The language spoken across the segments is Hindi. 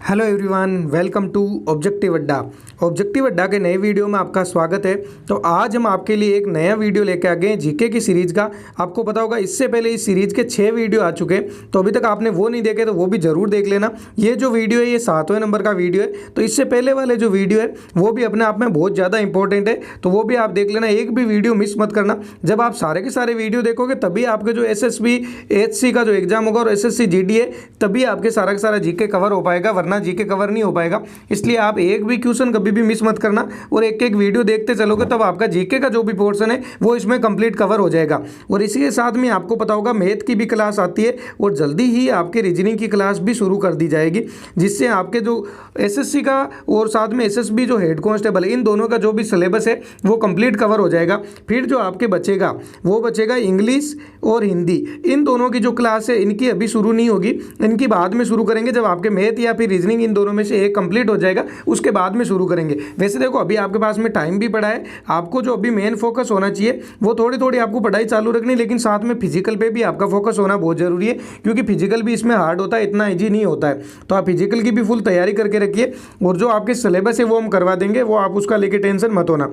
Hello everyone, welcome to objective Adda. Objective Adda के नए वीडियो में आपका स्वागत है। तो आज हम आपके लिए एक नया वीडियो लेके आ गए हैं जीके की सीरीज़ का। आपको पता होगा इससे पहले इस सीरीज़ के 6 वीडियो आ चुके हैं, तो अभी तक आपने वो नहीं देखे तो वो भी ज़रूर देख लेना। ये जो वीडियो है ये 7वें नंबर का वीडियो है। तो इससे पहले वाले जो वीडियो है वो भी अपने आप में बहुत ज़्यादा इंपॉर्टेंट है, तो वो भी आप देख लेना। एक भी वीडियो मिस मत करना। जब आप सारे के सारे वीडियो देखोगे तभी आपके जो एसएसबी एचसी का जो एग्जाम होगा और एसएससी जीडी है तभी आपके सारा का सारा जीके कवर हो पाएगा, वरना जीके कवर नहीं हो पाएगा। इसलिए आप एक भी क्वेश्चन कभी भी मिस मत करना और एक एक वीडियो देखते चलोगे तब आपका जीके का जो भी पोर्शन है वो इसमें कंप्लीट कवर हो जाएगा। और इसी के साथ में आपको पता होगा मैथ की भी क्लास आती है और जल्दी ही आपके रीजनिंग की क्लास भी शुरू कर दी जाएगी, जिससे आपके जो एसएससी का और साथ में एसएसबी जो हेड कांस्टेबल इन दोनों का जो भी सिलेबस है वो कंप्लीट कवर हो जाएगा। फिर जो आपके बचेगा वो बचेगा इंग्लिश और हिंदी। इन दोनों की जो क्लास है इनकी अभी शुरू नहीं होगी, इनकी बाद में शुरू करेंगे। जब आपके मैथ या फिर रीजनिंग इन दोनों में से एक कंप्लीट हो जाएगा उसके बाद में शुरू करेंगे। वैसे देखो अभी आपके पास में टाइम भी पड़ा है, आपको जो अभी मेन फोकस होना चाहिए वो थोड़ी थोड़ी आपको पढ़ाई चालू रखनी, लेकिन साथ में फिजिकल पे भी आपका फोकस होना बहुत जरूरी है, क्योंकि फिजिकल भी इसमें हार्ड होता है, इतना ईजी नहीं होता है। तो आप फिजिकल की भी फुल तैयारी करके रखिए और जो आपके सिलेबस है वो हम करवा देंगे, वो आप उसका लेके टेंशन मत होना।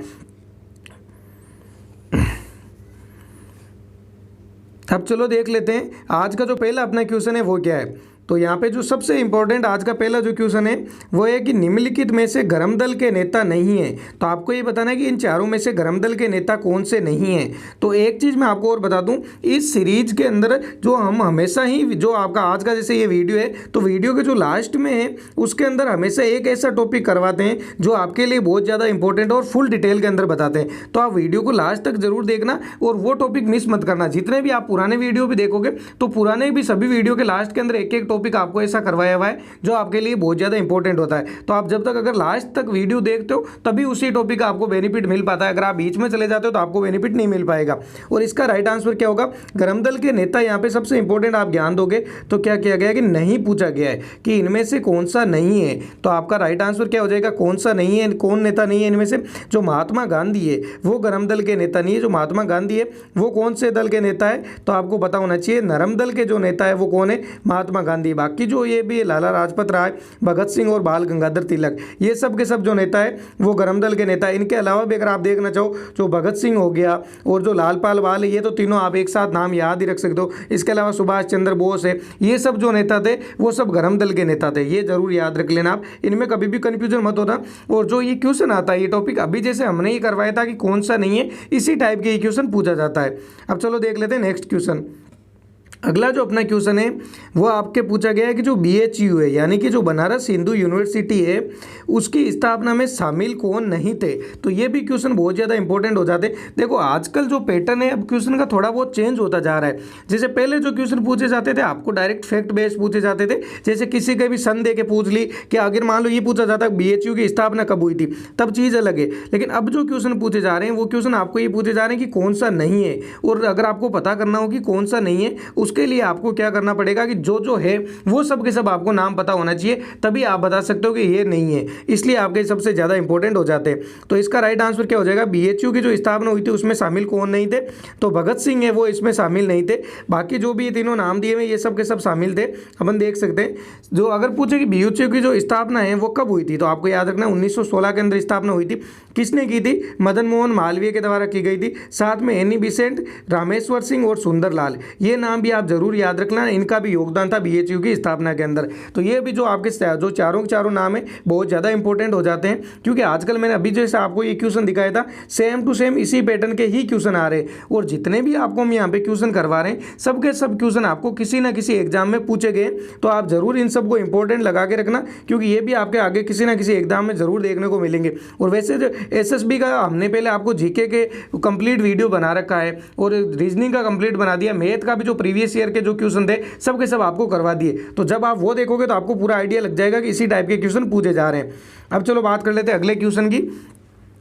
अब चलो देख लेते हैं आज का जो पहला अपना क्वेश्चन है वो क्या है। तो यहाँ पे जो सबसे इंपॉर्टेंट आज का पहला जो क्वेश्चन है वो है कि निम्नलिखित में से गरम दल के नेता नहीं है। तो आपको ये बताना है कि इन चारों में से गरम दल के नेता कौन से नहीं हैं। तो एक चीज़ मैं आपको और बता दूं, इस सीरीज के अंदर जो हम हमेशा ही जो आपका आज का जैसे ये वीडियो है तो वीडियो के जो लास्ट में है उसके अंदर हमेशा एक ऐसा टॉपिक करवाते हैं जो आपके लिए बहुत ज़्यादा इंपॉर्टेंट और फुल डिटेल के अंदर बताते हैं। तो आप वीडियो को लास्ट तक जरूर देखना और वो टॉपिक मिस मत करना। जितने भी आप पुराने वीडियो भी देखोगे तो पुराने भी सभी वीडियो के लास्ट के अंदर एक एक टॉपिक आपको ऐसा करवाया हुआ है जो आपके लिए बहुत ज़्यादा इंपॉर्टेंट होता है। तो आप जब तक अगर लास्ट तक वीडियो देखते हो तभी उसी टॉपिक का आपको बेनिफिट मिल पाता है। अगर आप बीच में चले जाते हो तो आपको बेनिफिट नहीं मिल पाएगा। और इसका राइट आंसर क्या होगा? गरम दल के नेता यहाँ पे सबसे इंपॉर्टेंट आप ज्ञान दोगे तो क्या किया गया कि नहीं पूछा गया है कि इनमें से कौन सा नहीं है। तो आपका राइट आंसर क्या हो जाएगा? कौन सा नहीं है, कौन नेता नहीं है इनमें से? जो महात्मा गांधी है वो गरम दल के नेता नहीं है। जो महात्मा गांधी है वो कौन से दल के नेता है? तो आपको पता होना चाहिए नरम दल के जो नेता है वो कौन है? महात्मा गांधी। बाकी जो ये भी लाला लाजपत राय, भगत सिंह और बाल गंगाधर तिलक, ये सब के सब जो नेता है वो गरम दल के नेता है। इनके अलावा भी अगर आप देखना चाहो जो भगत सिंह हो गया और जो लालपाल वाल है, ये तो तीनों आप एक साथ नाम याद ही रख सकते हो। इसके अलावा सुभाष चंद्र बोस है, ये सब जो नेता थे वो सब गरम दल के नेता थे। ये जरूर याद रख लेना आप, इनमें कभी भी कंफ्यूजन मत होना। और जो ये क्वेश्चन आता है ये टॉपिक अभी जैसे हमने ही करवाया था कि कौन सा नहीं है, इसी टाइप के ये क्वेश्चन पूछा जाता है। अब चलो देख लेते हैं नेक्स्ट क्वेश्चन। अगला जो अपना क्वेश्चन है वो आपके पूछा गया है कि जो बीएचयू है यानी कि जो बनारस हिंदू यूनिवर्सिटी है उसकी स्थापना में शामिल कौन नहीं थे। तो ये भी क्वेश्चन बहुत ज़्यादा इंपॉर्टेंट हो जाते हैं। देखो आजकल जो पैटर्न है अब क्वेश्चन का थोड़ा बहुत चेंज होता जा रहा है। जैसे पहले जो क्वेश्चन पूछे जाते थे आपको डायरेक्ट फैक्ट बेस्ड पूछे जाते थे, जैसे किसी के भी सन दे के पूछ ली कि अगर मान लो ये पूछा जाता है बीएचयू की स्थापना कब हुई थी, तब चीज़ अलग है। लेकिन अब जो क्वेश्चन पूछे जा रहे हैं वो क्वेश्चन आपको ये पूछे जा रहे हैं कि कौन सा नहीं है। और अगर आपको पता करना हो कि कौन सा नहीं है उसके लिए आपको क्या करना पड़ेगा कि जो है वो सब के सब आपको नाम पता होना चाहिए, तभी आप बता सकते हो कि ये नहीं है। इसलिए आपके सबसे ज़्यादा इंपॉर्टेंट हो जाते हैं। तो इसका राइट आंसर क्या हो जाएगा? बीएचयू की जो स्थापना हुई थी उसमें शामिल कौन नहीं थे? तो भगत सिंह है वो इसमें शामिल नहीं थे। बाकी जो भी ये तीनों नाम दिए हुए ये सब के सब शामिल थे। अपन देख सकते हैं जो अगर पूछे कि बीएचयू की जो स्थापना है वो कब हुई थी, तो आपको याद रखना 1916 के अंदर स्थापना हुई थी। किसने की थी? मदन मोहन मालवीय के द्वारा की गई थी। साथ में एनी बिसेंट, रामेश्वर सिंह और सुंदरलाल, ये नाम भी आप जरूर याद रखना, इनका भी योगदान था बीएचयू की स्थापना के अंदर। तो ये भी जो आपके जो चारों के चारों नाम है बहुत ज़्यादा इंपॉर्टेंट हो जाते हैं, क्योंकि आजकल मैंने अभी जैसे आपको ये क्वेश्चन दिखाया था सेम टू सेम इसी पैटर्न के ही क्वेश्चन आ रहे हैं। और जितने भी आपको हम यहाँ पे क्वेश्चन करवा रहे हैं सबके सब क्वेश्चन आपको किसी ना किसी एग्जाम में पूछे गए। तो आप जरूर इन सबको इंपॉर्टेंट लगा के रखना, क्योंकि ये भी आपके आगे किसी ना किसी एग्जाम में जरूर देखने को मिलेंगे। और वैसे जो एसएसबी का हमने पहले आपको जीके के कंप्लीट वीडियो बना रखा है और रीजनिंग का कंप्लीट बना दिया, मैथ का भी जो प्रीवियस ईयर के जो क्वेश्चन थे सब के सब आपको करवा दिए। तो जब आप वो देखोगे तो आपको पूरा आइडिया लग जाएगा कि इसी टाइप के क्वेश्चन पूछे जा रहे हैं। अब चलो बात कर लेते हैं अगले क्वेश्चन की।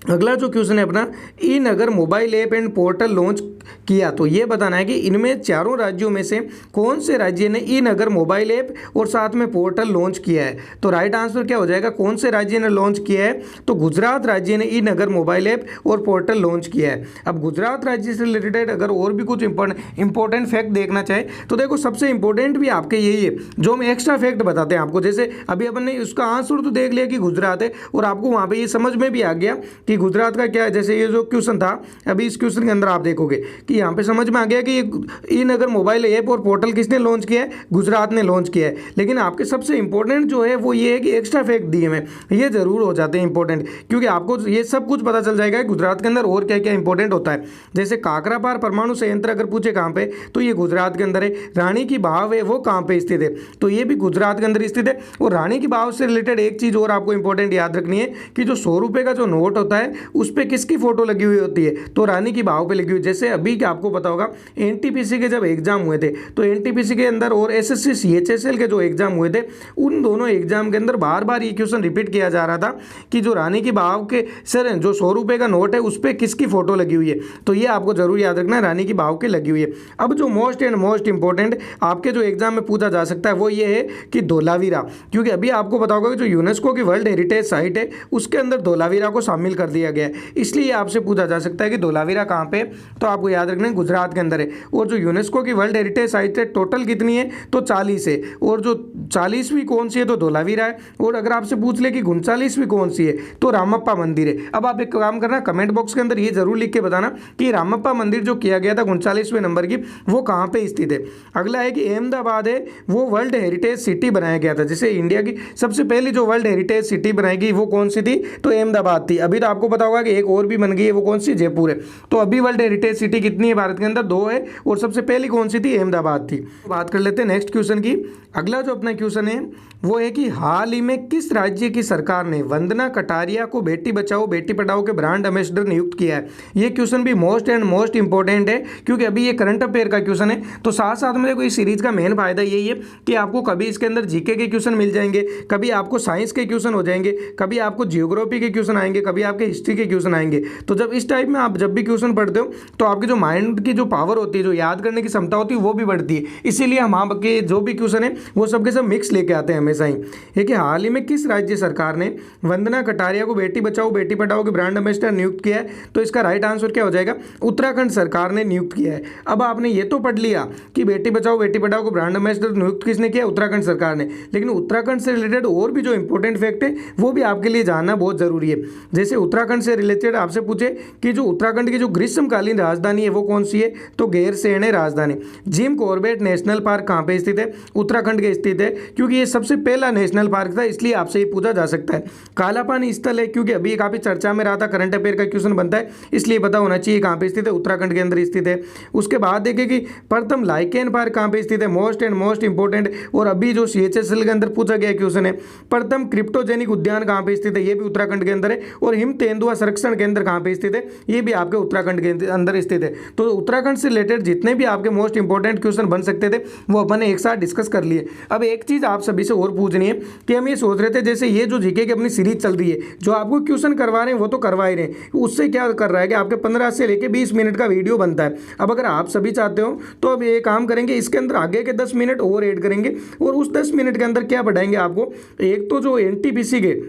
अगला जो क्वेश्चन है अपना, e Nagar mobile app and portal launch किया। तो ये बताना है कि इनमें चारों राज्यों में से कौन से राज्य ने ई नगर मोबाइल ऐप और साथ में पोर्टल लॉन्च किया है। तो राइट आंसर क्या हो जाएगा, कौन से राज्य ने लॉन्च किया है, तो गुजरात राज्य ने ई नगर मोबाइल ऐप और पोर्टल लॉन्च किया है। अब गुजरात राज्य से रिलेटेड अगर और भी कुछ इंपॉर्टेंट फैक्ट देखना चाहे तो देखो सबसे इंपॉर्टेंट भी आपके यही है जो हम एक्स्ट्रा फैक्ट बताते हैं आपको। जैसे अभी अपन ने उसका आंसर तो देख लिया कि गुजरात है और आपको वहाँ पे ये समझ में भी आ गया कि गुजरात का क्या है। जैसे ये जो क्वेश्चन था अभी इस क्वेश्चन के अंदर आप देखोगे कि यहाँ पे समझ में आ गया कि ये ई नगर मोबाइल ऐप और पोर्टल किसने लॉन्च किया है, गुजरात ने लॉन्च किया है। लेकिन आपके सबसे इंपॉर्टेंट जो है वो ये है कि एक्स्ट्रा फैक्ट दिए में ये जरूर हो जाते हैं इंपॉर्टेंट, क्योंकि आपको ये सब कुछ पता चल जाएगा कि गुजरात के अंदर और क्या क्या इंपॉर्टेंट होता है। जैसे काकरापार परमाणु संयंत्र अगर पूछे कहाँ पे, तो ये गुजरात के अंदर है। रानी की बाव है वो कहाँ पे स्थित है, तो ये भी गुजरात के अंदर स्थित है। और रानी की बाव से रिलेटेड एक चीज़ और आपको इंपॉर्टेंट याद रखनी है कि जो 100 रुपये का जो नोट होता है उस पर किसकी फोटो लगी हुई होती है, तो रानी की बाव पे लगी हुई। जैसे अभी क्या आपको पता होगा एनटीपीसी के जब एग्जाम हुए थे तो एनटीपीसी के अंदर और एसएससी सीएचएसएल के जो एग्जाम हुए थे उन दोनों एग्जाम के अंदर बार बार ये क्वेश्चन रिपीट किया जा रहा था कि जो रानी की बाव के सर जो 100 रुपये का नोट है उस पर किसकी फोटो लगी हुई है। तो ये आपको जरूर याद रखना है, रानी की बाव के लगी हुई है। अब जो मोस्ट एंड मोस्ट इंपॉर्टेंट आपके जो एग्जाम में पूछा जा सकता है वो ये है कि धोलावीरा, क्योंकि अभी आपको पता होगा कि जो यूनेस्को की वर्ल्ड हेरिटेज साइट है उसके अंदर धोलावीरा को शामिल कर दिया गया है। इसलिए आपसे पूछा जा सकता है कि धोलावीरा कहाँ पे, तो आपको याद रखना है गुजरात के अंदर है। और जो यूनेस्को की वर्ल्ड हेरिटेज साइट है टोटल कितनी है, तो 40 है। और जो 40वीं कौन सी है, तो धोलावीरा है। और अगर आपसे पूछ ले कि 39वीं कौन सी है, तो रामप्पा मंदिर है। अब आप एक काम करना, कमेंट बॉक्स के अंदर ये जरूर लिख के बताना कि रामप्पा मंदिर जो किया गया था 39वें नंबर की वो कहाँ पे स्थित है। अगला है कि अहमदाबाद है वो वर्ल्ड हेरिटेज सिटी बनाया गया था। जैसे इंडिया की सबसे पहली जो वर्ल्ड हेरिटेज सिटी बनाई गई वो कौन सी थी, तो अहमदाबाद थी। अभी तो आपको पता होगा कि एक और भी बन गई है, वो कौन सी, जयपुर है। तो अभी वर्ल्ड हेरिटेज सिटी कितनी है भारत के अंदर, 2 है। और सबसे पहली कौन सी थी, अहमदाबाद थी। बात कर लेते हैं नेक्स्ट क्वेश्चन की। अगला जो अपना क्वेश्चन है वो है कि हाल ही में किस राज्य की सरकार ने वंदना कटारिया को बेटी बचाओ बेटी पढ़ाओ के ब्रांड एम्बेसडर नियुक्त किया है। ये क्वेश्चन भी मोस्ट एंड मोस्ट इंपॉर्टेंट है, क्योंकि अभी ये करंट अफेयर का क्वेश्चन है। तो साथ साथ में देखो इस सीरीज का मेन फायदा यही है कि आपको कभी इसके अंदर जीके के क्वेश्चन मिल जाएंगे, कभी आपको साइंस के क्वेश्चन हो जाएंगे, कभी आपको जियोग्राफी के क्वेश्चन आएंगे, कभी आपके हिस्ट्री के क्वेश्चन आएंगे। तो जब इस टाइप में आप जब भी क्वेश्चन पढ़ते हो तो आपकी जो माइंड की जो पावर होती है, जो याद करने की क्षमता होती है, वो भी बढ़ती है। इसीलिए हम आपके जो भी क्वेश्चन है वो सबके सब मिक्स लेके आते हैं हमेशा ही। है कि हाल ही में किस राज्य सरकार ने वंदना कटारिया को बेटी बचाओ बेटी पढ़ाओ के ब्रांड एम्बेसडर नियुक्त किया है, तो इसका राइट आंसर क्या हो जाएगा, उत्तराखंड सरकार ने नियुक्त किया है। अब आपने ये तो पढ़ लिया कि बेटी बचाओ बेटी पढ़ाओ को ब्रांड एम्बेसडर नियुक्त किसने किया, उत्तराखंड सरकार ने। लेकिन उत्तराखंड से रिलेटेड और भी जो इंपॉर्टेंट फैक्ट है वो भी आपके लिए जानना बहुत जरूरी है। जैसे उत्तराखंड से रिलेटेड आपसे पूछे कि जो उत्तराखंड की जो ग्रीष्मकालीन राजधानी है वो कौन सी है, तो गैरसैंण है राजधानी। जिम कॉर्बेट नेशनल पार्क कहाँ पे स्थित है, उत्तराखंड के स्थित है, क्योंकि ये सबसे पहला नेशनल पार्क था, इसलिए आपसे ये पूछा जा सकता है। काला पानी स्थल है, क्योंकि अभी काफी चर्चा में रहा था, करंट अफेयर का क्वेश्चन बनता है, इसलिए पता होना चाहिए कहाँ पे स्थित है, उत्तराखंड के अंदर स्थित है। उसके बाद देखें कि प्रथम लाइकेन पार्क कहाँ पे स्थित है, मोस्ट एंड मोस्ट इंपॉर्टेंट। और अभी जो सीएचएसएल के अंदर पूछा गया क्वेश्चन है, प्रथम क्रिप्टोजेनिक उद्यान कहाँ पे स्थित है, ये भी उत्तराखंड के अंदर है। और हिम तेंदुआ संरक्षण केंद्र कहाँ पे स्थित है, ये भी आपके उत्तराखंड के अंदर स्थित है। तो उत्तराखंड से रिलेटेड जितने भी आपके मोस्ट इंपॉर्टेंट क्वेश्चन बन सकते थे वो अपन ने एक साथ डिस्कस कर लिए। अब एक चीज आप सभी से और पूछनी है कि हम ये सोच रहे थे जैसे ये जो जीके की अपनी सीरीज चल रही है, जो आपको क्वेश्चन करवा रहे हैं वो तो करवा ही रहे हैं, उससे क्या कर रहा है कि आपके 15 से लेके 20 मिनट का वीडियो बनता है। अब अगर आप सभी चाहते हो तो अब ये काम करेंगे, इसके अंदर आगे के 10 मिनट और ऐड करेंगे और उस 10 मिनट के अंदर क्या बढ़ाएंगे आपको, एक तो जो एनटीपीसी के,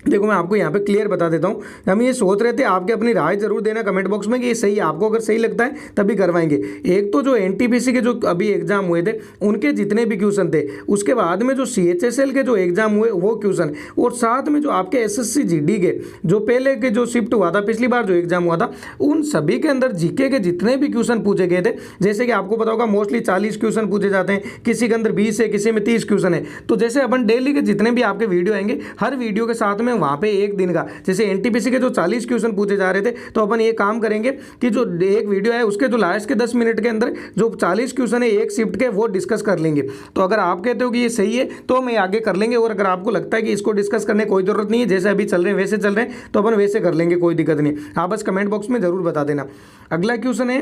देखो मैं आपको यहाँ पे क्लियर बता देता हूँ। हम ये सोच रहे थे, आपके अपनी राय जरूर देना कमेंट बॉक्स में कि ये सही है, आपको अगर सही लगता है तभी करवाएंगे। एक तो जो एनटीपीसी के जो अभी एग्जाम हुए थे उनके जितने भी क्वेश्चन थे, उसके बाद में जो सीएचएसएल के जो एग्जाम हुए वो क्वेश्चन, और साथ में जो आपके एसएससी जीडी के जो पहले के जो शिफ्ट हुआ था, पिछली बार जो एग्जाम हुआ था, उन सभी के अंदर जीके के जितने भी क्वेश्चन पूछे गए थे। जैसे कि आपको पता होगा मोस्टली 40 क्वेश्चन पूछे जाते हैं, किसी के अंदर 20 है, किसी में 30 क्वेश्चन है। तो जैसे अपन डेली के जितने भी आपके वीडियो आएंगे, हर वीडियो के साथ में वहाँ पे एक दिन का, जैसे एनटीपीसी के जो 40 क्वेश्चन पूछे जा रहे थे, तो अपन ये काम करेंगे कि जो एक वीडियो है उसके जो लास्ट के 10 मिनट के अंदर जो 40 क्वेश्चन है एक शिफ्ट के, वो डिस्कस कर लेंगे। तो अगर आप कहते हो कि ये सही है तो हम आगे कर लेंगे, और अगर आपको लगता है कि इसको डिस्कस करने कोई जरूरत नहीं है, जैसे अभी चल रहे हैं वैसे चल रहे हैं, तो अपन वैसे कर लेंगे, कोई दिक्कत नहीं। आप बस कमेंट बॉक्स में जरूर बता देना। अगला क्वेश्चन है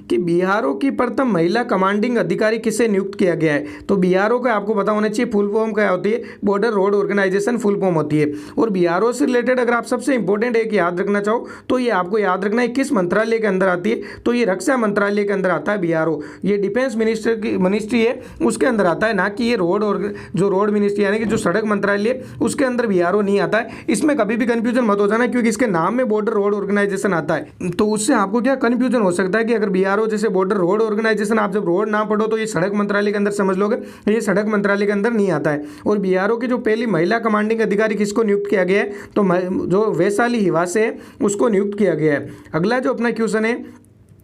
कि बीआरओ की प्रथम महिला कमांडिंग अधिकारी किसे नियुक्त किया गया है। तो बीआरओ का आपको पता होना चाहिए फुल फॉर्म क्या होती है, border road organisation full form होती है। और बीआरओ से रिलेटेड अगर आप सबसे इंपॉर्टेंट एक याद रखना चाहो तो ये आपको याद रखना है किस मंत्रालय के अंदर आती है, तो ये रक्षा मंत्रालय के अंदर आता है बीआरओ। ये डिफेंस मिनिस्ट्री है उसके अंदर आता है, ना कि ये रोड और जो रोड मिनिस्ट्री यानी कि जो सड़क मंत्रालय उसके अंदर बीआरओ नहीं आता है। इसमें कभी भी कंफ्यूजन मत हो जाना, क्योंकि इसके नाम में बॉर्डर रोड ऑर्गेनाइजेशन आता है, तो उससे आपको क्या कंफ्यूजन हो सकता है कि अगर बीआरओ जैसे बॉर्डर रोड ऑर्गेनाइजेशन, आप जब रोड ना पढ़ो तो ये सड़क मंत्रालय के अंदर समझ लोगे, ये सड़क मंत्रालय के अंदर नहीं आता है। और बीआरओ की जो पहली महिला कमांडिंग अधिकारी किसको नियुक्त किया गया है, तो जो वैशाली हिवासे है उसको नियुक्त किया गया है। अगला जो अपना क्वेश्चन है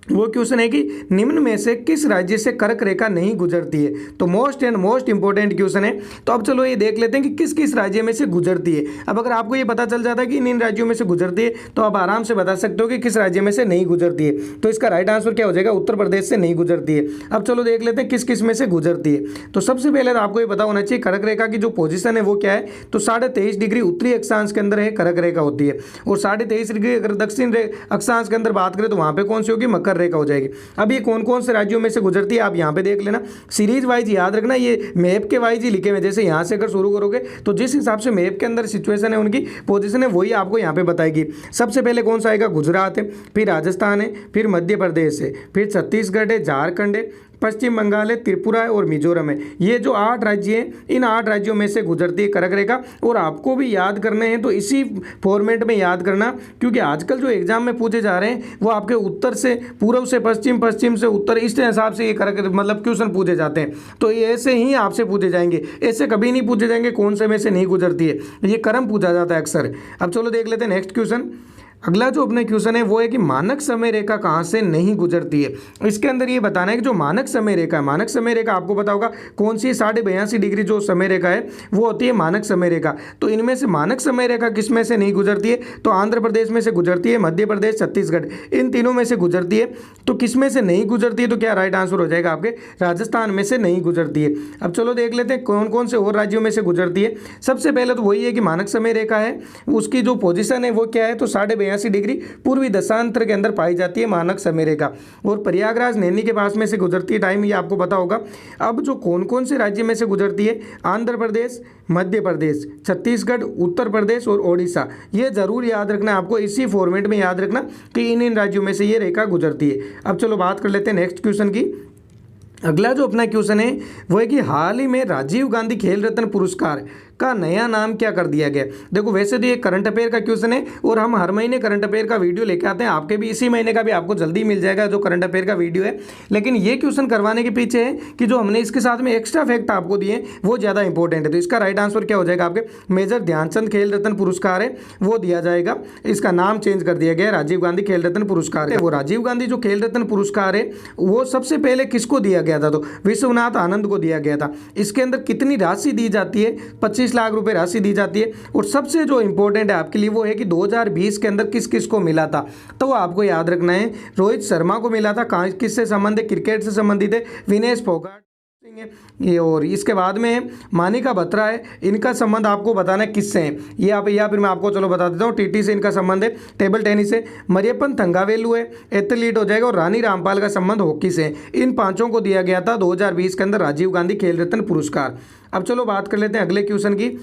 वो क्वेश्चन है कि निम्न में से किस राज्य से कर्क रेखा नहीं गुजरती है, तो most and most important question है। तो अब चलो ये देख लेते हैं कि किस किस राज्य में से गुजरती है। अब अगर आपको ये पता चल जाता है कि इन राज्यों में से गुजरती है तो आप आराम से बता सकते हो कि किस राज्य में से नहीं गुजरती है। तो इसका राइट आंसर क्या हो जाएगा, उत्तर प्रदेश से नहीं गुजरती है। अब चलो देख लेते हैं किस किस में से गुजरती है। तो सबसे पहले तो आपको ये पता होना चाहिए कर्क रेखा की जो पोजीशन है वो क्या है, तो 23.5 डिग्री उत्तरी अक्षांश के अंदर है कर्क रेखा होती है, और 23.5 डिग्री अगर दक्षिण अक्षांश के अंदर बात करें तो वहां पे कौन सी होगी, मकर रेखा हो जाएगी। अब ये कौन कौन से राज्यों में से गुजरती है आप यहाँ पे देख लेना, सीरीज वाइज याद रखना, ये मैप के वाइज ही लिखे हुए, जैसे यहाँ से अगर शुरू करोगे तो जिस हिसाब से मैप के अंदर सिचुएशन है उनकी पोजीशन है वही आपको यहाँ पे बताएगी। सबसे पहले कौन सा आएगा, गुजरात है, फिर राजस्थान है, फिर मध्य प्रदेश है, फिर छत्तीसगढ़ है, झारखंड है, पश्चिम बंगाल है, त्रिपुरा है और मिजोरम है। ये जो 8 राज्य हैं इन 8 राज्यों में से गुजरती है कर्क रेखा। और आपको भी याद करने हैं तो इसी फॉर्मेट में याद करना, क्योंकि आजकल जो एग्जाम में पूछे जा रहे हैं वो आपके उत्तर से पूर्व से पश्चिम, पश्चिम से उत्तर, इस हिसाब से ये कर्क मतलब क्वेश्चन पूछे जाते हैं। तो ये ऐसे ही आपसे पूछे जाएंगे, ऐसे कभी नहीं पूछे जाएंगे कौन से में से नहीं गुजरती है, ये क्रम पूछा जाता है अक्सर। अब चलो देख लेते हैं नेक्स्ट क्वेश्चन। अगला जो अपने क्वेश्चन है वो है कि मानक समय रेखा कहाँ से नहीं गुजरती है। इसके अंदर ये बताना है कि जो मानक समय रेखा है, मानक समय रेखा आपको पता होगा कौन सी 82.5 डिग्री जो समय रेखा है वो होती है मानक समय रेखा। तो इनमें से मानक समय रेखा किस में से नहीं गुजरती है, तो आंध्र प्रदेश में से गुजरती है, मध्य प्रदेश, छत्तीसगढ़, इन तीनों में से गुजरती है। तो किस में से नहीं गुजरती है, तो क्या राइट आंसर हो जाएगा आपके राजस्थान में से नहीं गुजरती है। अब चलो देख लेते हैं कौन कौन से और राज्यों में से गुजरती है। सबसे पहले तो वही है कि मानक समय रेखा है उसकी जो पोजिशन है वो क्या है, तो 82.5 डिग्री पूर्वी दशांतर के अंदर पाई जाती है मानक समय रेखा, और प्रयागराज नैनी के पास में से गुजरती है, टाइम ये आपको पता होगा। अब जो कौन कौन से राज्य में से गुजरती है, आंध्र प्रदेश, मध्य प्रदेश, छत्तीसगढ़, उत्तर प्रदेश और ओडिशा, ये जरूर याद रखना है आपको, इसी फॉर्मेट में याद रखना कि इन राज्यों में से ये रेखा गुजरती है। अब चलो बात कर लेते हैं नेक्स्ट क्वेश्चन की। अगला जो अपना क्वेश्चन है वो है कि हाल ही में राजीव गांधी खेल रत्न पुरस्कार का नया नाम क्या कर दिया गया। देखो वैसे तो ये करंट अफेयर का क्वेश्चन है और हम हर महीने करंट अफेयर का वीडियो लेके आते हैं, आपके भी इसी महीने का भी आपको जल्दी मिल जाएगा जो करंट अफेयर का वीडियो है। लेकिन ये क्वेश्चन करवाने के पीछे है कि जो हमने इसके साथ में एक्स्ट्रा फैक्ट आपको दिए वो ज़्यादा इंपॉर्टेंट है। तो इसका राइट आंसर क्या हो जाएगा, आपके मेजर ध्यानचंद खेल रत्न पुरस्कार है वो दिया जाएगा। इसका नाम चेंज कर दिया गया है, राजीव गांधी खेल रत्न पुरस्कार है। वो राजीव गांधी जो खेल रत्न पुरस्कार है वो सबसे पहले किसको दिया गया था, तो विश्वनाथ आनंद को दिया गया था। इसके अंदर कितनी राशि दी जाती है, 25 लाख रुपए राशि दी जाती है। और सबसे जो इंपॉर्टेंट है आपके लिए वो है कि 2020 के अंदर किस किस को मिला था, तो वो आपको याद रखना है। रोहित शर्मा को मिला था, किससे संबंध है, क्रिकेट से संबंधित है, विनेश फोगाट ये, और इसके बाद में मानिका बत्रा है, इनका संबंध आपको बताना है किससे है, ये आप या फिर मैं आपको चलो बता देता हूँ, टीटी से इनका संबंध है, टेबल टेनिस से, मरियप्पन थंगावेलु है, एथलीट हो जाएगा, और रानी रामपाल का संबंध हॉकी से है। इन पांचों को दिया गया था 2020 के अंदर राजीव गांधी खेल रत्न पुरस्कार। अब चलो बात कर लेते हैं अगले क्वेश्चन की।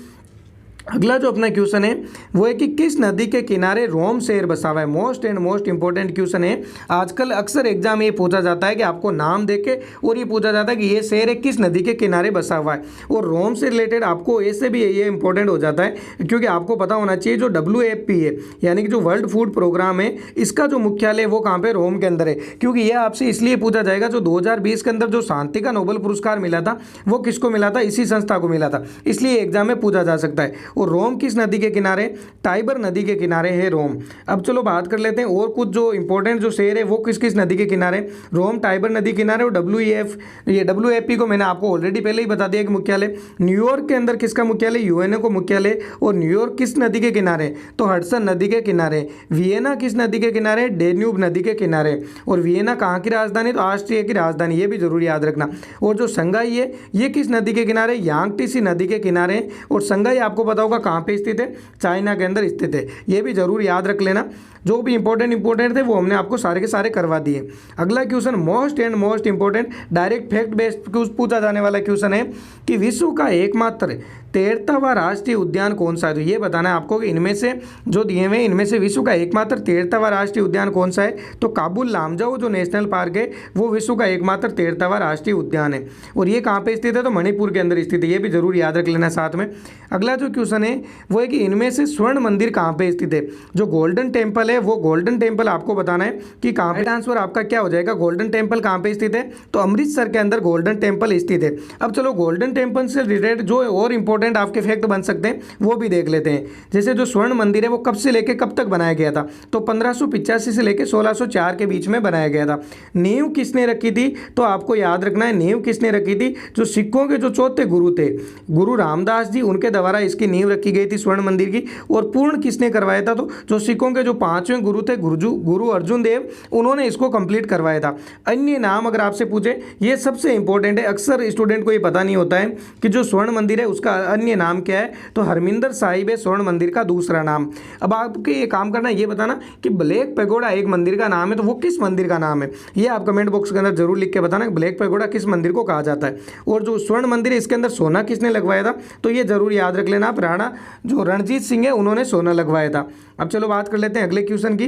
अगला जो अपना क्वेश्चन है वो है कि किस नदी के किनारे रोम शहर बसा हुआ है। Most and most important question है, आजकल अक्सर एग्जाम ये पूछा जाता है कि आपको नाम देके और ये पूछा जाता है कि ये शहर है किस नदी के किनारे बसा हुआ है। और रोम से रिलेटेड आपको ऐसे भी ये इंपॉर्टेंट हो जाता है क्योंकि आपको पता होना चाहिए जो WFP है यानी कि जो वर्ल्ड फूड प्रोग्राम है इसका जो मुख्यालय वो कहाँ पे, रोम के अंदर है। क्योंकि यह आपसे इसलिए पूछा जाएगा जो 2020 के अंदर जो शांति का नोबेल पुरस्कार मिला था वो किसको मिला था, इसी संस्था को मिला था, इसलिए एग्जाम में पूछा जा सकता है। और रोम किस नदी के किनारे, टाइबर नदी के किनारे है रोम। अब चलो बात कर लेते हैं और कुछ जो इंपॉर्टेंट जो शहर है वो किस किस नदी के किनारे, रोम, टाइबर नदी किनारे, और WFP को मैंने आपको ऑलरेडी पहले ही बता दिया कि मुख्यालय। न्यूयॉर्क के अंदर किसका मुख्यालय, UNO को मुख्यालय। और न्यूयॉर्क किस नदी के किनारे, तो हडसन नदी के किनारे। वियना किस नदी के किनारे, डेन्यूब नदी के किनारे। और वियना कहाँ की राजधानी, तो ऑस्ट्रिया की राजधानी, ये भी जरूर याद रखना। और जो संघाई है ये किस नदी के किनारे, यांगटीसी नदी के किनारे। और संघाई आपको पता पता होगा कहाँ पे स्थित है, चाइना के अंदर स्थित है। ये भी जरूर याद रख लेना। जो भी इंपॉर्टेंट थे वो हमने आपको सारे के सारे करवा दिए। अगला question most important direct fact based पूछा जाने वाला क्वेश्चन है कि विश्व का एकमात्र 13वां राष्ट्रीय उद्यान कौन सा है। तो ये बताना है आपको कि इनमें से जो दिए हुए इनमें से विश्व का एकमात्र 13वां राष्ट्रीय उद्यान कौन सा है। तो काबुल लामजाओ जो नेशनल पार्क है वो विश्व का एकमात्र 13वां राष्ट्रीय उद्यान है। और ये कहाँ पे स्थित है, तो मणिपुर के अंदर स्थित है। ये भी जरूर याद रख लेना साथ में। अगला जो क्वेश्चन है वो है कि इनमें से स्वर्ण मंदिर कहाँ पे स्थित है। जो गोल्डन टेम्पल है वो गोल्डन टेम्पल आपको बताना है कि कहाँ पे। आंसर आपका क्या हो जाएगा, गोल्डन टेम्पल कहाँ पे स्थित है, तो अमृतसर के अंदर गोल्डन टेम्पल स्थित है। अब चलो गोल्डन टेम्पल से रिलेटेड जो और इंपॉर्टेंट आपके फैक्ट बन सकते हैं वो भी देख लेते हैं। जैसे जो स्वर्ण मंदिर है वो कब से लेके कब तक बनाया गया था, तो 1585 से लेके 1604 के बीच में बनाया गया था। नींव किसने रखी थी, तो आपको याद रखना है नींव किसने रखी थी, जो सिखों के जो चौथे गुरु थे गुरु रामदास जी, उनके द्वारा इसकी नींव रखी गई थी स्वर्ण मंदिर की। और पूर्ण किसने करवाया था, तो जो सिखों के जो 5वें गुरु थे गुरु अर्जुन देव, उन्होंने इसको कंप्लीट करवाया था। अन्य नाम अगर आपसे पूछे, ये सबसे इंपॉर्टेंट है, अक्सर स्टूडेंट को ये पता नहीं होता है कि जो स्वर्ण मंदिर है उसका अन्य नाम क्या है, तो हरमिंदर साहिब है स्वर्ण मंदिर का दूसरा नाम। अब आपके ये काम करना है, ये बताना कि ब्लैक पैगोडा एक मंदिर का नाम है, तो वो किस मंदिर का नाम है, ये आप कमेंट बॉक्स के अंदर जरूर लिख के बताना कि ब्लैक पैगोडा किस मंदिर को कहा जाता है। और जो स्वर्ण मंदिर है इसके अंदर सोना किसने लगवाया था, तो ये जरूर याद रख लेना आप, राणा जो रणजीत सिंह है उन्होंने सोना लगवाया था। अब चलो बात कर लेते हैं अगले क्वेश्चन की।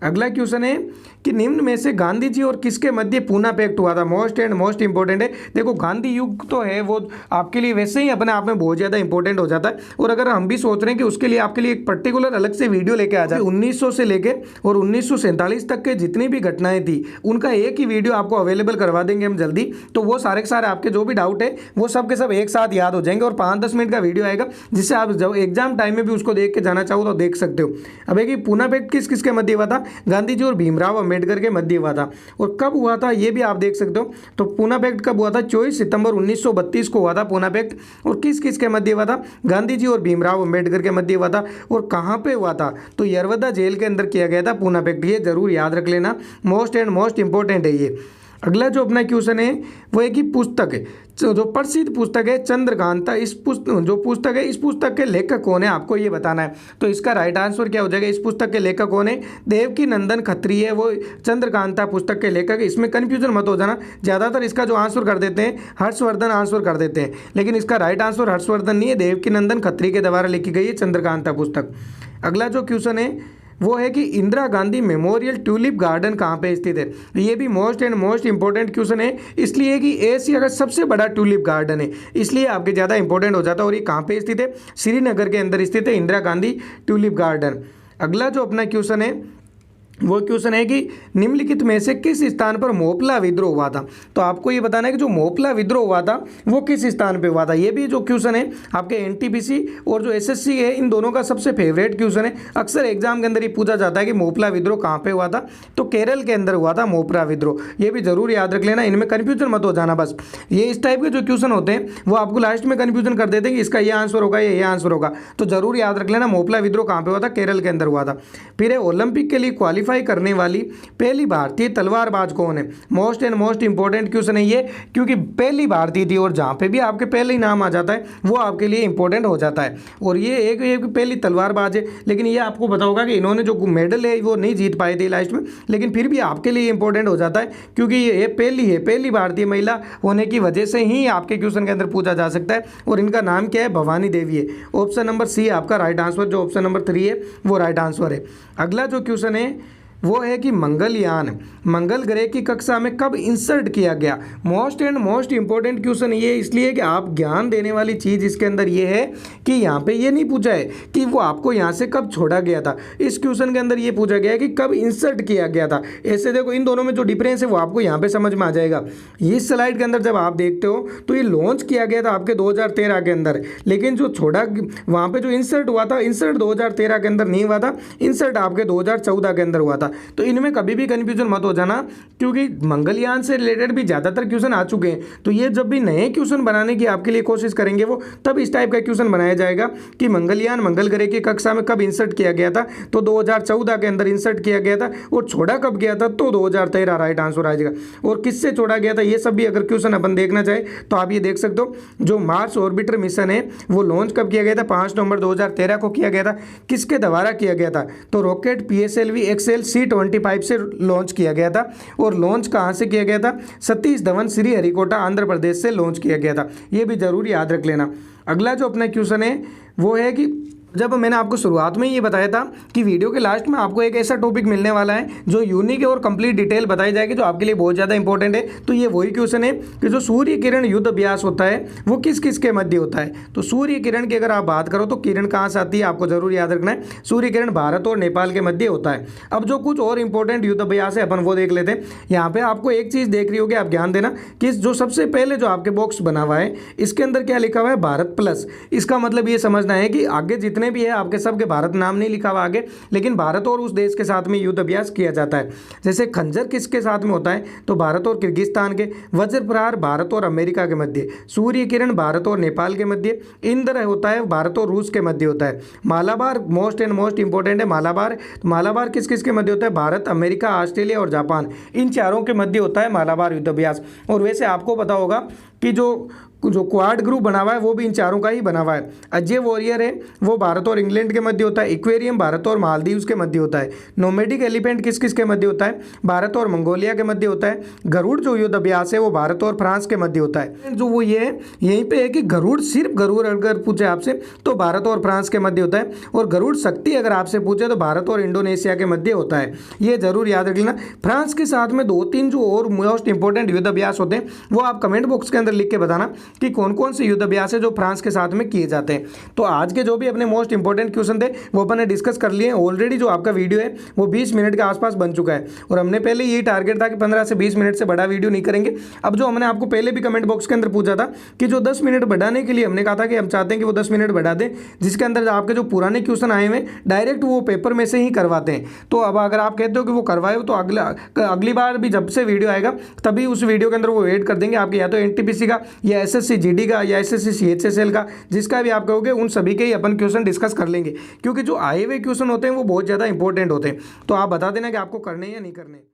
अगला क्वेश्चन है कि निम्न में से गांधी जी और किसके मध्य पूना पैक्ट हुआ था। मोस्ट इंपॉर्टेंट है। देखो गांधी युग तो है वो आपके लिए वैसे ही अपने आप में बहुत ज़्यादा इंपॉर्टेंट हो जाता है। और अगर हम भी सोच रहे हैं कि उसके लिए आपके लिए एक पर्टिकुलर अलग से वीडियो लेके आ जाए, 1900 से लेके और 1947 तक के जितनी भी घटनाएं थी उनका एक ही वीडियो आपको अवेलेबल करवा देंगे हम जल्दी। तो वो सारे के सारे आपके जो भी डाउट है वो सब के सब एक साथ याद हो जाएंगे। और 5-10 मिनट का वीडियो आएगा जिससे आप जब एग्जाम टाइम में भी उसको देख के जाना चाहो तो देख सकते हो। अब एक पूना पैक्ट किस किस के मध्य हुआ था, गांधी जी और भीमराव अंबेडकर के मध्य हुआ था। और कब हुआ था ये भी आप देख सकते हो। तो पूना पैक्ट कब हुआ था, 24 सितंबर 1932 को हुआ था पूना पैक्ट। और किस किस के मध्य हुआ था, गांधी जी और भीमराव अंबेडकर के मध्य हुआ था। और कहाँ पे हुआ था, तो यरवदा जेल के अंदर किया गया था पूना पैक्ट। ये जरूर याद रख लेना, मोस्ट इंपॉर्टेंट है ये। अगला जो अपना क्वेश्चन है वो है कि पुस्तक है जो प्रसिद्ध पुस्तक है चंद्रकांता, इस पुस्तक है इस पुस्तक के लेखक कौन है, आपको ये बताना है। तो इसका राइट आंसर क्या हो जाएगा, इस पुस्तक के लेखक कौन है, देवकी नंदन खत्री है वो चंद्रकांता पुस्तक के लेखक। इसमें कन्फ्यूजन मत हो जाना, ज़्यादातर इसका जो आंसर कर देते हैं हर्षवर्धन आंसर कर देते हैं, लेकिन इसका राइट आंसर हर्षवर्धन नहीं है, देवकी नंदन खत्री के द्वारा लिखी गई है चंद्रकांता पुस्तक। अगला जो क्वेश्चन है वो है कि Indira Gandhi memorial tulip garden कहाँ पे स्थित है। ये भी मोस्ट इंपॉर्टेंट क्वेश्चन है, इसलिए कि एशिया का सबसे बड़ा ट्यूलिप गार्डन है, इसलिए आपके ज़्यादा इंपॉर्टेंट हो जाता है। और ये कहाँ पे स्थित है, श्रीनगर के अंदर स्थित है इंदिरा गांधी ट्यूलिप गार्डन। अगला जो अपना क्वेश्चन है वो क्वेश्चन है कि निम्नलिखित में से किस स्थान पर मोपला विद्रोह हुआ था। तो आपको ये बताना है कि जो मोपला विद्रोह हुआ था वो किस स्थान पे हुआ था। ये भी जो क्वेश्चन है आपके एनटीपीसी और जो एसएससी है इन दोनों का सबसे फेवरेट क्वेश्चन है। अक्सर एग्जाम के अंदर ये पूछा जाता है कि मोपला विद्रोह कहाँ पे हुआ था, तो केरल के अंदर हुआ था मोपला विद्रोह। ये भी जरूर याद रख लेना, इनमें कन्फ्यूजन मत हो जाना। बस ये इस टाइप के जो क्वेश्चन होते हैं वो आपको लास्ट में कन्फ्यूजन कर देते हैं कि इसका ये आंसर होगा या ये आंसर होगा। तो जरूर याद रख लेना मोपला विद्रोह कहाँ पे हुआ था, केरल के अंदर हुआ था। फिर है ओलंपिक के लिए क्वालिफाई करने वाली पहली भारतीय तलवारबाज कौन है। मोस्ट इंपॉर्टेंट क्वेश्चन है ये, क्योंकि पहली भारतीय थी और जहाँ पे भी आपके पहले ही नाम आ जाता है वो आपके लिए इंपॉर्टेंट हो जाता है। और ये एक पहली तलवारबाज है, लेकिन ये आपको पता होगा कि इन्होंने जो मेडल है वो नहीं जीत पाई थी लास्ट में, लेकिन फिर भी आपके लिए इंपॉर्टेंट हो जाता है क्योंकि ये पहली भारतीय महिला होने की वजह से ही आपके क्वेश्चन के अंदर पूछा जा सकता है। और इनका नाम क्या है, भवानी देवी है। ऑप्शन नंबर सी आपका राइट आंसर, जो ऑप्शन नंबर 3 है वो राइट आंसर है। अगला जो क्वेश्चन है वो है कि मंगलयान मंगल ग्रह की कक्षा में कब इंसर्ट किया गया। मोस्ट इंपॉर्टेंट क्वेश्चन ये इसलिए कि आप ज्ञान देने वाली चीज़ इसके अंदर ये है कि यहाँ पे ये नहीं पूछा है कि वो आपको यहाँ से कब छोड़ा गया था। इस क्वेश्चन के अंदर ये पूछा गया है कि कब इंसर्ट किया गया था। ऐसे देखो इन दोनों में जो डिफरेंस है वो आपको यहाँ पे समझ में आ जाएगा। इस स्लाइड के अंदर जब आप देखते हो तो ये लॉन्च किया गया था आपके 2013 के अंदर, लेकिन जो छोड़ा वहाँ पर जो इंसर्ट हुआ था, इंसर्ट 2013 के अंदर नहीं हुआ था, इंसर्ट आपके 2014 के अंदर हुआ था। तो इनमें कभी भी कन्फ्यूजन मत हो जाना, क्योंकि मंगलयान से रिलेटेड भी ज़्यादातर क्वेश्चन आ चुके हैं। तो ये जब भी नए क्वेश्चन बनाने की आपके लिए कोशिश करेंगे वो, तब इस टाइप का क्वेश्चन बनाया जाएगा कि मंगलयान मंगल ग्रह की कक्षा में कब इंसर्ट किया गया था, तो 2014 के अंदर इंसर्ट किया गया था। और छोड़ा कब गया था, तो 2013 राइट आंसर आ जाएगा। और किससे छोड़ा गया था, ये सब भी अगर क्वेश्चन अपन देखना चाहे तो आप ये देख सकते हो। जो मार्स ऑर्बिटर मिशन है वो लॉन्च कब किया गया था, 5 नवंबर 2013 को किया गया था। किसके द्वारा किया गया था, तो रॉकेट PSLV XL-C25 से लॉन्च किया गया था। और लॉन्च कहाँ से किया गया था, सतीश धवन श्रीहरिकोटा आंध्र प्रदेश से लॉन्च किया गया था। ये भी जरूर याद रख लेना। अगला जो अपना क्वेश्चन है वो है कि जब मैंने आपको शुरुआत में ये बताया था कि वीडियो के लास्ट में आपको एक ऐसा टॉपिक मिलने वाला है जो यूनिक और कंप्लीट डिटेल बताई जाएगी, जो आपके लिए बहुत ज़्यादा इंपॉर्टेंट है। तो ये वही क्वेश्चन है कि जो सूर्य किरण युद्ध अभ्यास होता है वो किस किस के मध्य होता है। तो सूर्य किरण की अगर आप बात करो तो किरण कहाँ से आती है, आपको जरूर याद रखना है। सूर्य किरण भारत और नेपाल के मध्य होता है। अब जो कुछ और इंपॉर्टेंट युद्ध अभ्यास है अपन वो देख लेते हैं। यहाँ पे आपको एक चीज़ देख रही होगी, आप ध्यान देना कि जो सबसे पहले जो आपके बॉक्स बना हुआ है इसके अंदर क्या लिखा हुआ है, भारत प्लस। इसका मतलब ये समझना है कि आगे जितने भी है आपके सबके भारत नाम नहीं लिखा हुआ आगे, लेकिन भारत और उस देश के साथ में युद्ध अभ्यास किया जाता है। जैसे खंजर किसके साथ में होता है, तो भारत और किर्गिस्तान के। वज्र प्रहार भारत और अमेरिका के मध्य। सूर्य किरण भारत और नेपाल के मध्य। इंद्र होता है भारत और रूस के मध्य होता है। Malabar most and most important है मालाबार। मालाबार किस किस के मध्य होता है, भारत, अमेरिका, ऑस्ट्रेलिया और जापान, इन चारों के मध्य होता है मालाबार युद्ध अभ्यास। और वैसे आपको पता होगा कि जो क्वाड ग्रुप बना हुआ है वो भी इन चारों का ही बना हुआ है। अजय वॉरियर है वो भारत और इंग्लैंड के मध्य होता है। इक्वेरियम भारत और मालदीव्स के मध्य होता है। नोमैडिक एलिफेंट किस किस के मध्य होता है, भारत और मंगोलिया के मध्य होता है। गरुड़ जो युद्ध अभ्यास है वो भारत और फ्रांस के मध्य होता है। जो वो ये है यहीं पे है कि गरुड़, सिर्फ गरुड़ अगर पूछे आपसे तो भारत और फ्रांस के मध्य होता है। और गरुड़ शक्ति अगर आपसे पूछे तो भारत और इंडोनेशिया के मध्य होता है। ये जरूर याद रख लेना। फ्रांस के साथ में 2-3 जो और मोस्ट इंपॉर्टेंट युद्ध अभ्यास होते हैं वो आप कमेंट बॉक्स के अंदर लिख के बताना कि कौन कौन से युद्ध अभ्यास है जो फ्रांस के साथ में किए जाते हैं। तो आज के जो भी अपने मोस्ट इंपॉर्टेंट क्वेश्चन थे वो अपन ने डिस्कस कर लिए। ऑलरेडी जो आपका वीडियो है वो 20 मिनट के आसपास बन चुका है। और हमने पहले यही टारगेट था कि 15 से 20 मिनट से बड़ा वीडियो नहीं करेंगे। अब जो हमने आपको पहले भी कमेंट बॉक्स के अंदर पूछा था कि जो 10 मिनट बढ़ाने के लिए हमने कहा था कि हम चाहते हैं कि वो 10 मिनट बढ़ा दें, जिसके अंदर आपके जो पुराने क्वेश्चन आए हुए डायरेक्ट वो पेपर में से ही करवाते हैं। तो अब अगर आप कहते हो कि वो करवाए तो अगली बार भी जब से वीडियो आएगा तभी उस वीडियो के अंदर वो ऐड कर देंगे आपके, या तो NTPC का या SSC GD का या SSC CHSL का, जिसका भी आप कहोगे उन सभी के ही अपन क्वेश्चन डिस्कस कर लेंगे। क्योंकि जो आए हुए क्वेश्चन होते हैं वो बहुत ज़्यादा इंपॉर्टेंट होते हैं। तो आप बता देना कि आपको करने या नहीं करने।